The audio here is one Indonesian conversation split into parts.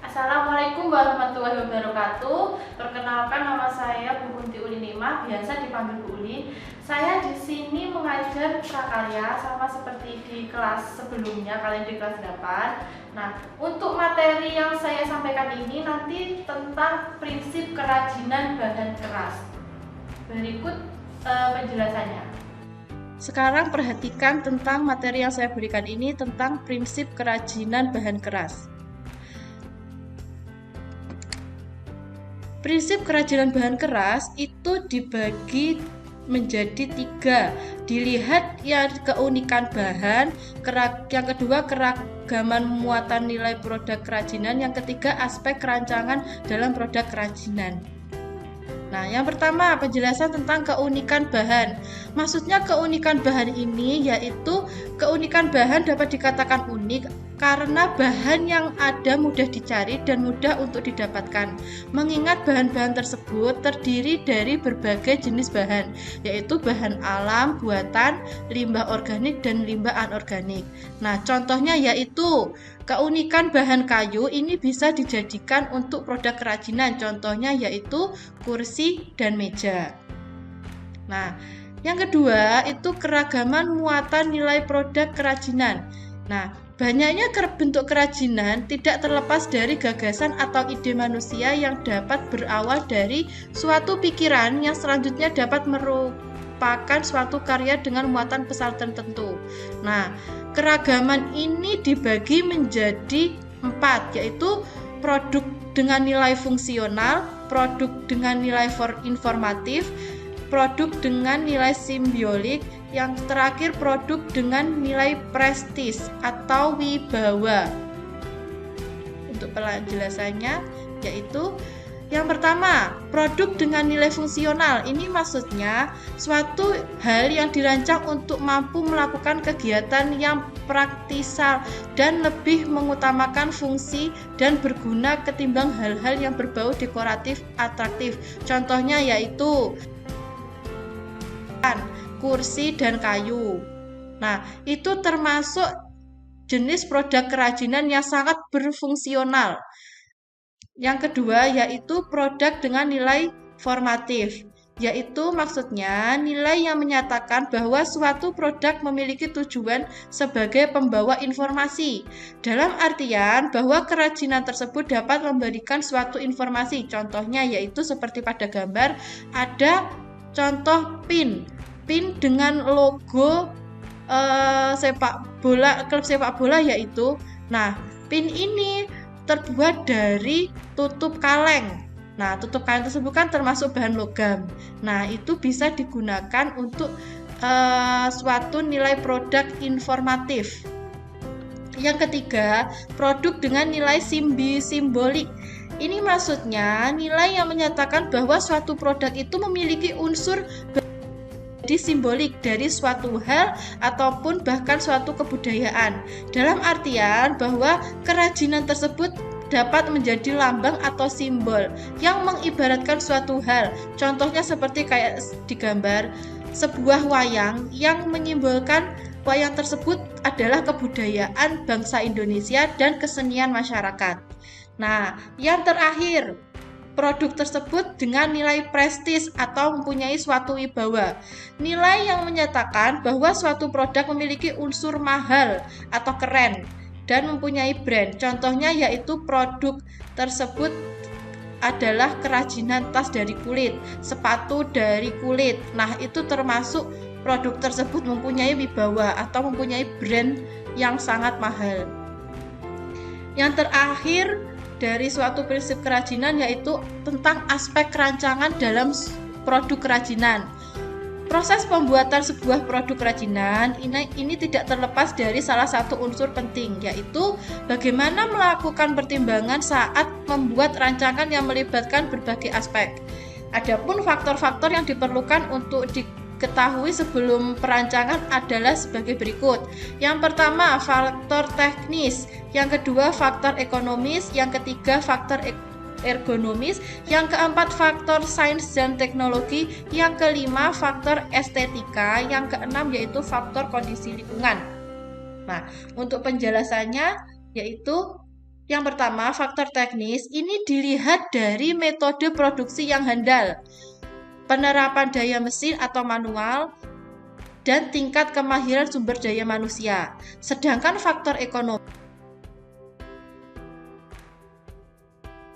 Assalamualaikum warahmatullahi wabarakatuh. Perkenalkan, nama saya Bu Kunti Ulinima, biasa dipanggil Bu Uli. Saya di sini mengajar prakarya sama seperti di kelas sebelumnya, kalian di kelas 8. Nah, untuk materi yang saya sampaikan ini nanti tentang prinsip kerajinan bahan keras. Berikut penjelasannya. Sekarang perhatikan tentang materi yang saya berikan ini tentang prinsip kerajinan bahan keras. Prinsip kerajinan bahan keras itu dibagi menjadi 3. Dilihat ya keunikan bahan, yang kedua keragaman muatan nilai produk kerajinan, yang ketiga aspek kerancangan dalam produk kerajinan. Nah, yang pertama penjelasan tentang keunikan bahan. Maksudnya keunikan bahan ini yaitu keunikan bahan dapat dikatakan unik karena bahan yang ada mudah dicari dan mudah untuk didapatkan. Mengingat bahan-bahan tersebut terdiri dari berbagai jenis bahan, yaitu bahan alam, buatan, limbah organik, dan limbah anorganik. Nah, contohnya yaitu keunikan bahan kayu ini bisa dijadikan untuk produk kerajinan. Contohnya yaitu kursi dan meja. Nah, yang kedua itu keragaman muatan nilai produk kerajinan. Nah, banyaknya bentuk kerajinan tidak terlepas dari gagasan atau ide manusia yang dapat berawal dari suatu pikiran yang selanjutnya dapat merupakan suatu karya dengan muatan besar tertentu. Nah, keragaman ini dibagi menjadi 4, yaitu produk dengan nilai fungsional, produk dengan nilai informatif, produk dengan nilai simbiolik, yang terakhir produk dengan nilai prestis atau wibawa. Untuk penjelasannya yaitu yang pertama, produk dengan nilai fungsional. Ini maksudnya suatu hal yang dirancang untuk mampu melakukan kegiatan yang praktisal dan lebih mengutamakan fungsi dan berguna ketimbang hal-hal yang berbau dekoratif atraktif. Contohnya yaitu kursi dan kayu. Nah, itu termasuk jenis produk kerajinan yang sangat berfungsional. Yang kedua yaitu produk dengan nilai formatif, yaitu maksudnya nilai yang menyatakan bahwa suatu produk memiliki tujuan sebagai pembawa informasi, dalam artian bahwa kerajinan tersebut dapat memberikan suatu informasi. Contohnya yaitu seperti pada gambar ada contoh pin dengan logo klub sepak bola yaitu. Nah, pin ini terbuat dari tutup kaleng. Nah, tutup kaleng tersebut kan termasuk bahan logam. Nah, itu bisa digunakan untuk suatu nilai produk informatif. Yang ketiga, produk dengan nilai simbolik. Ini maksudnya nilai yang menyatakan bahwa suatu produk itu memiliki unsur simbolik dari suatu hal ataupun bahkan suatu kebudayaan, dalam artian bahwa kerajinan tersebut dapat menjadi lambang atau simbol yang mengibaratkan suatu hal. Contohnya seperti kayak di gambar sebuah wayang yang menyimbolkan wayang tersebut adalah kebudayaan bangsa Indonesia dan kesenian masyarakat. Nah, yang terakhir, produk tersebut dengan nilai prestis atau mempunyai suatu wibawa. Nilai yang menyatakan bahwa suatu produk memiliki unsur mahal atau keren dan mempunyai brand. Contohnya yaitu produk tersebut adalah kerajinan tas dari kulit, sepatu dari kulit. Nah, itu termasuk produk tersebut mempunyai wibawa atau mempunyai brand yang sangat mahal. Yang terakhir dari suatu prinsip kerajinan yaitu tentang aspek kerancangan dalam produk kerajinan. Proses pembuatan sebuah produk kerajinan ini tidak terlepas dari salah satu unsur penting, yaitu bagaimana melakukan pertimbangan saat membuat rancangan yang melibatkan berbagai aspek. Adapun faktor-faktor yang diperlukan untuk diketahui sebelum perancangan adalah sebagai berikut. Yang pertama, faktor teknis. Yang kedua, faktor ekonomis. Yang ketiga, faktor ergonomis, yang keempat faktor sains dan teknologi, yang kelima faktor estetika, yang keenam yaitu faktor kondisi lingkungan. Nah, untuk penjelasannya yaitu yang pertama, faktor teknis ini dilihat dari metode produksi yang handal, penerapan daya mesin atau manual, dan tingkat kemahiran sumber daya manusia. Sedangkan faktor ekonomi,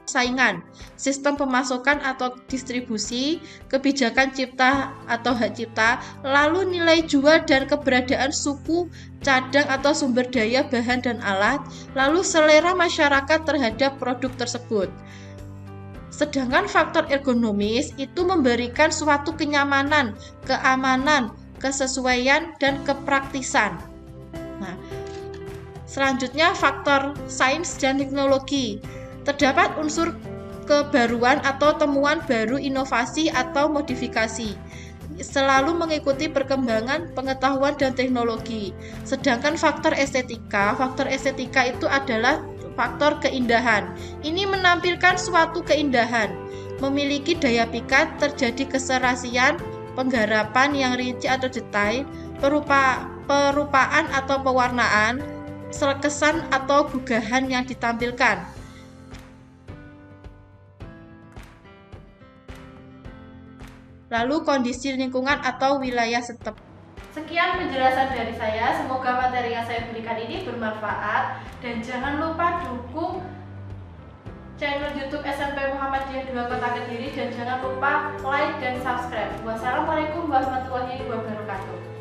saingan, sistem pemasokan atau distribusi, kebijakan cipta atau hak cipta, lalu nilai jual dan keberadaan suku, cadang atau sumber daya bahan dan alat, lalu selera masyarakat terhadap produk tersebut. Sedangkan faktor ergonomis itu memberikan suatu kenyamanan, keamanan, kesesuaian, dan kepraktisan. Nah, selanjutnya faktor sains dan teknologi. Terdapat unsur kebaruan atau temuan baru, inovasi atau modifikasi, selalu mengikuti perkembangan pengetahuan dan teknologi. Sedangkan faktor estetika itu adalah faktor keindahan. Ini menampilkan suatu keindahan, memiliki daya pikat, terjadi keserasian, penggarapan yang rinci atau detail, perupaan atau pewarnaan, kesan atau gugahan yang ditampilkan. Lalu kondisi lingkungan atau wilayah setempat. Sekian penjelasan dari saya, semoga materi yang saya berikan ini bermanfaat, dan jangan lupa dukung channel YouTube SMP Muhammadiyah 2 Kota Kediri, dan jangan lupa like dan subscribe. Wassalamualaikum warahmatullahi wabarakatuh.